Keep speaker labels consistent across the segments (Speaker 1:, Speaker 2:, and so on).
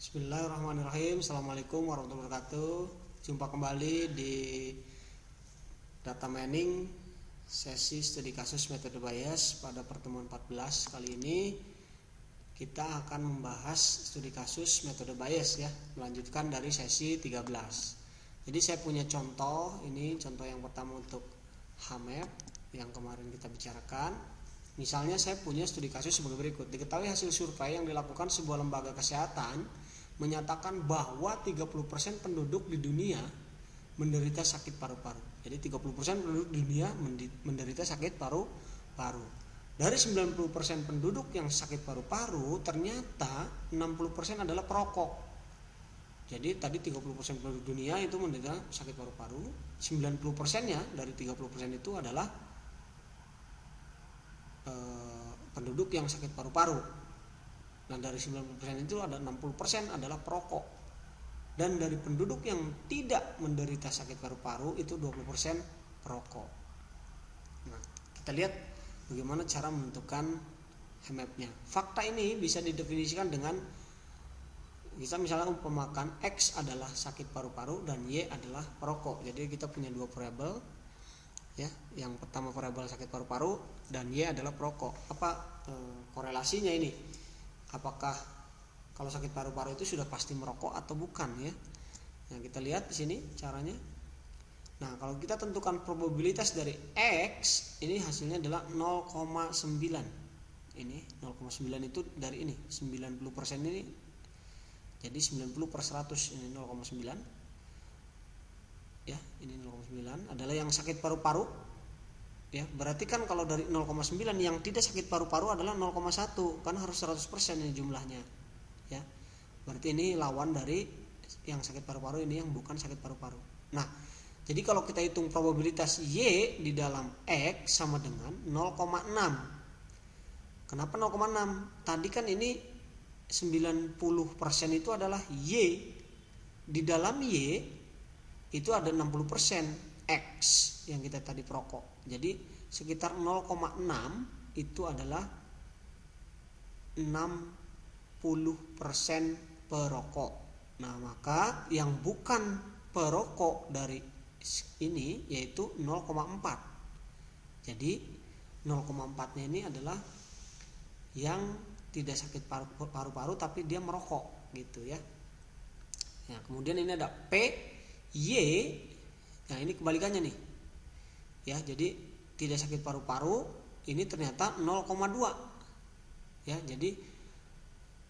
Speaker 1: Bismillahirrahmanirrahim. Assalamualaikum warahmatullahi wabarakatuh. Jumpa kembali di data mining sesi studi kasus metode bias pada pertemuan 14. Kali ini kita akan membahas studi kasus metode bias ya, melanjutkan dari sesi 13. Jadi saya punya contoh, ini contoh yang pertama untuk HAMEP yang kemarin kita bicarakan. Misalnya saya punya studi kasus sebagai berikut. Diketahui hasil survei yang dilakukan sebuah lembaga kesehatan menyatakan bahwa 30% penduduk di dunia menderita sakit paru-paru. Jadi 30% penduduk di dunia menderita sakit paru-paru. Dari 90% penduduk yang sakit paru-paru, ternyata 60% adalah perokok. Jadi tadi 30% penduduk dunia itu menderita sakit paru-paru, 90%-nya dari 30% itu adalah penduduk yang sakit paru-paru. Nah, dari 90% itu ada 60% adalah perokok. Dan dari penduduk yang tidak menderita sakit paru-paru itu 20% perokok. Nah, kita lihat bagaimana cara menentukan HAMEP-nya. Fakta ini bisa didefinisikan dengan kita misalnya umpamakan X adalah sakit paru-paru dan Y adalah perokok. Jadi kita punya dua variabel ya. Yang pertama variabel sakit paru-paru dan Y adalah perokok. Apa korelasinya ini? Apakah kalau sakit paru-paru itu sudah pasti merokok atau bukan ya? Nah, kita lihat di sini caranya. Nah, kalau kita tentukan probabilitas dari X, ini hasilnya adalah 0,9. Ini 0,9 itu dari ini, 90% ini. Jadi 90/100 ini 0,9. Ya, ini 0,9 adalah yang sakit paru-paru. Ya, berarti kan kalau dari 0,9 yang tidak sakit paru-paru adalah 0,1, kan harus 100% ini jumlahnya. Ya. Berarti ini lawan dari yang sakit paru-paru, ini yang bukan sakit paru-paru. Nah, jadi kalau kita hitung probabilitas Y di dalam X sama dengan 0,6. Kenapa 0,6? Tadi kan ini 90% itu adalah Y. Di dalam Y itu ada 60% X yang kita tadi perokok. Jadi sekitar 0,6 itu adalah 60% perokok. Nah, maka yang bukan perokok dari ini yaitu 0,4. Jadi 0,4-nya ini adalah yang tidak sakit paru-paru tapi dia merokok gitu ya. Nah, kemudian ini ada P, Y. Nah, ini kebalikannya nih. Ya, jadi tidak sakit paru-paru ini ternyata 0,2. Ya, jadi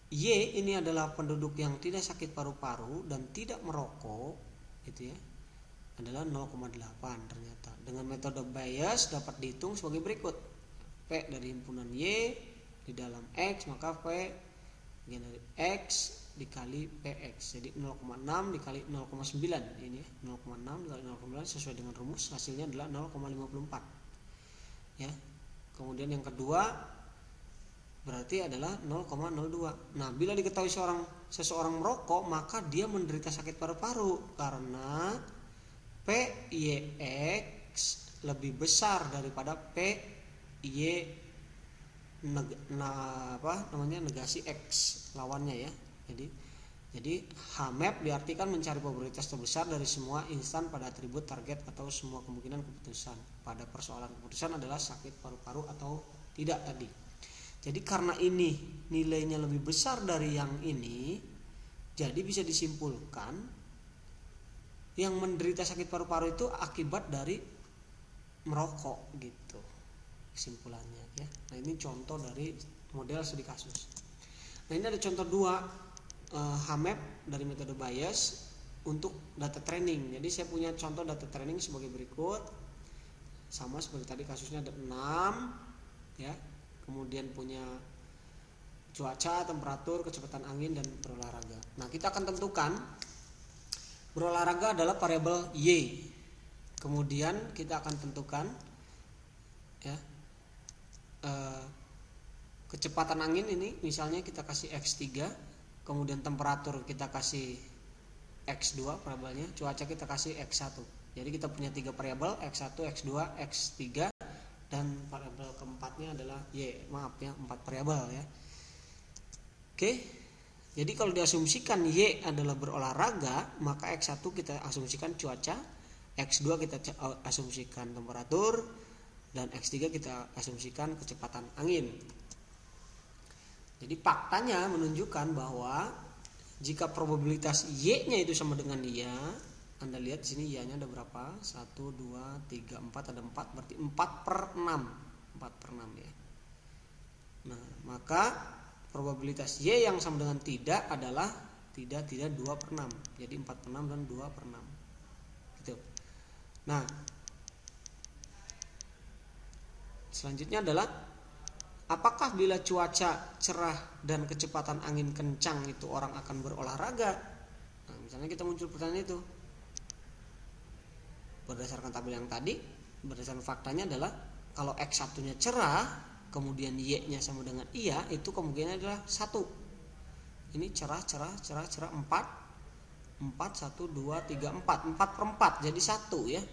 Speaker 1: Y ini adalah penduduk yang tidak sakit paru-paru dan tidak merokok gitu ya. Adalah 0,8 ternyata. Dengan metode bias dapat dihitung sebagai berikut. P dari himpunan Y di dalam X, maka P dari X dikali PX. Jadi 0,6 dikali 0,9 ini ya. 0,6 dikali 0,9 sesuai dengan rumus hasilnya adalah 0,54. Ya. Kemudian yang kedua berarti adalah 0,02. Nah, bila diketahui seseorang merokok, maka dia menderita sakit paru-paru karena PYX lebih besar daripada PY negasi X lawannya ya. Jadi HAMEP diartikan mencari probabilitas terbesar dari semua instan pada atribut target atau semua kemungkinan keputusan. Pada persoalan keputusan adalah sakit paru-paru atau tidak tadi. Jadi karena ini nilainya lebih besar dari yang ini, jadi bisa disimpulkan yang menderita sakit paru-paru itu akibat dari merokok gitu. Kesimpulannya ya. Nah, ini contoh dari model studi kasus. Nah, ini ada contoh 2 HAMEP dari metode bias untuk data training. Jadi saya punya contoh data training sebagai berikut. Sama seperti tadi kasusnya ada 6 ya. Kemudian punya cuaca, temperatur, kecepatan angin dan berolahraga. Nah, kita akan tentukan berolahraga adalah variabel Y. Kemudian kita akan tentukan ya kecepatan angin ini misalnya kita kasih X3, kemudian temperatur kita kasih X2 variabelnya, cuaca kita kasih X1. Jadi kita punya 3 variabel, X1, X2, X3 dan variabel keempatnya adalah Y. Maaf ya, 4 variabel ya. Oke. Jadi kalau diasumsikan Y adalah berolahraga, maka X1 kita asumsikan cuaca, X2 kita asumsikan temperatur, dan X3 kita asumsikan kecepatan angin. Jadi faktanya menunjukkan bahwa jika probabilitas Y-nya itu sama dengan iya, Anda lihat di sini Y-nya ada berapa? 1, 2, 3, 4, ada 4, berarti 4/6. 4/6 ya. Nah, maka probabilitas Y yang sama dengan tidak adalah tidak 2/6. Jadi 4/6 dan 2/6. Gitu. Nah, selanjutnya adalah apakah bila cuaca cerah dan kecepatan angin kencang itu orang akan berolahraga? Nah, misalnya kita muncul pertanyaan itu. Berdasarkan tabel yang tadi, berdasarkan faktanya adalah kalau X1-nya cerah, kemudian Y-nya sama dengan iya, itu kemungkinannya adalah 1. Ini cerah 4. 4, 1, 2, 3, 4. 4/4, jadi 1 ya.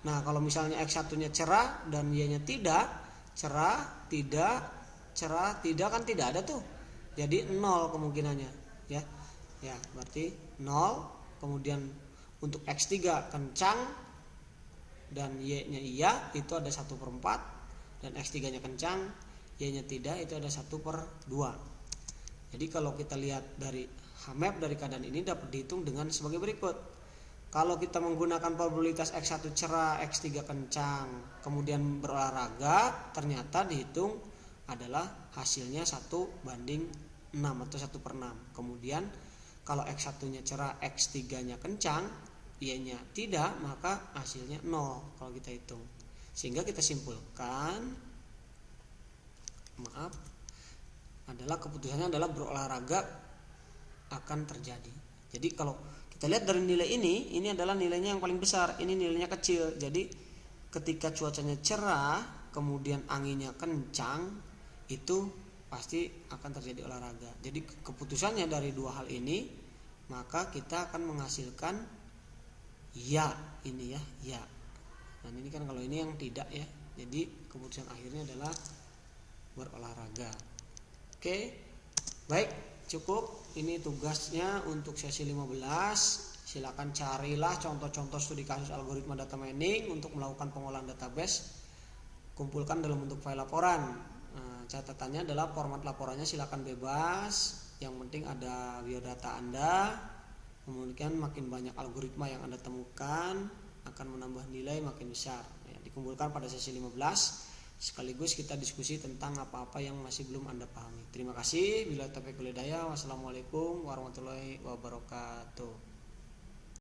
Speaker 1: Nah, kalau misalnya X1-nya cerah dan Y-nya tidak, cerah, tidak kan tidak ada tuh. Jadi 0 kemungkinannya ya. Ya, berarti 0. Kemudian untuk X3 kencang dan Y-nya iya, itu ada 1/4, dan X3-nya kencang, Y-nya tidak, itu ada 1/2. Jadi kalau kita lihat dari HAMEP dari keadaan ini dapat dihitung dengan sebagai berikut. Kalau kita menggunakan probabilitas X1 cerah, X3 kencang, kemudian berolahraga, ternyata dihitung adalah hasilnya 1/6 atau 1/6. Kemudian kalau X1-nya cerah, X3-nya kencang, Y-nya tidak, maka hasilnya 0 kalau kita hitung. Sehingga kita simpulkan, adalah keputusannya adalah berolahraga akan terjadi. Jadi kalau kita lihat dari nilai ini adalah nilainya yang paling besar, ini nilainya kecil. Jadi ketika cuacanya cerah, kemudian anginnya kencang, itu pasti akan terjadi olahraga. Jadi keputusannya dari dua hal ini, maka kita akan menghasilkan ya ini ya, ya. Dan ini kan kalau ini yang tidak ya. Jadi keputusan akhirnya adalah berolahraga. Oke. Baik, cukup. Ini tugasnya untuk sesi 15. Silakan carilah contoh-contoh studi kasus algoritma data mining untuk melakukan pengolahan database. Kumpulkan dalam bentuk file laporan. Nah, catatannya adalah format laporannya silakan bebas. Yang penting ada biodata Anda. Kemudian makin banyak algoritma yang Anda temukan akan menambah nilai makin besar. Ya, dikumpulkan pada sesi 15. Sekaligus kita diskusi tentang apa-apa yang masih belum Anda pahami. Terima kasih. Bila taufiq wal hidayah. Wassalamualaikum warahmatullahi wabarakatuh.